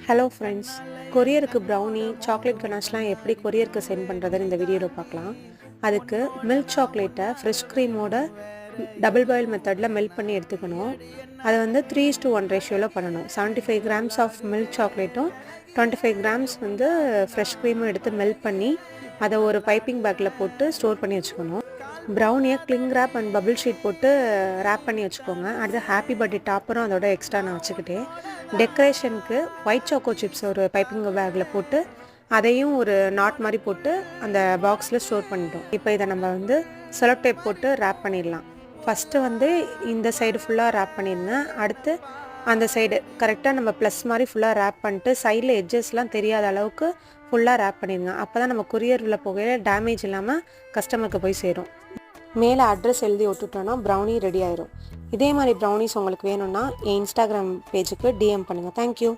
Hello friends, கொரியருக்கு brownie chocolate கனாஷ்லாம் எப்படி கொரியருக்கு send பண்ணுறதுன்னு இந்த வீடியோவில் பார்க்கலாம். அதுக்கு மில்க் சாக்லேட்டை ஃப்ரெஷ் க்ரீமோட டபுள் பாயில் மெத்தடில் மெல்ட் பண்ணி எடுத்துக்கணும். அதை வந்து 3:1 ரேஷியோவில் பண்ணணும். 75 கிராம்ஸ் ஆஃப் மில்க் சாக்லேட்டும் 25 கிராம்ஸ் வந்து ஃப்ரெஷ் க்ரீமும் எடுத்து மெல்ட் பண்ணி அதை ஒரு பைப்பிங் பேக்கில் போட்டு ஸ்டோர் பண்ணி வச்சுக்கணும். ப்ரௌனியை cling wrap and bubble sheet போட்டு ரேப் பண்ணி வச்சுக்கோங்க. அடுத்து ஹாப்பி பர்த்டே டாப்பரும் அதோட எக்ஸ்ட்ரா நான் வச்சுக்கிட்டேன். டெக்கரேஷனுக்கு ஒயிட் சாக்கோ சிப்ஸ் ஒரு பைப்பிங் பேக்கில் போட்டு அதையும் ஒரு நாட் மாதிரி போட்டு அந்த பாக்ஸில் ஸ்டோர் பண்ணிட்டோம். இப்போ இதை நம்ம வந்து செலோ டேப் போட்டு ரேப் பண்ணிடலாம். ஃபஸ்ட்டு வந்து இந்த சைடு ஃபுல்லாக ரேப் பண்ணிடுங்க. அடுத்து அந்த சைடு கரெக்டாக நம்ம ப்ளஸ் மாதிரி ஃபுல்லாக ரேப் பண்ணிட்டு சைடில் எட்ஜஸ்லாம் தெரியாத அளவுக்கு ஃபுல்லாக ரேப் பண்ணிடுங்க. அப்போ தான் நம்ம கொரியரில் போகையில் டேமேஜ் இல்லாமல் கஸ்டமருக்கு போய் சேரும். மேலே அட்ரஸ் எழுதி விட்டுட்டோன்னா ப்ரௌனி ரெடி ஆயிரும். இதே மாதிரி ப்ரௌனிஸ் உங்களுக்கு வேணும்னா என் இன்ஸ்டாகிராம் பேஜுக்கு டிஎம் பண்ணுங்கள். தேங்க்யூ.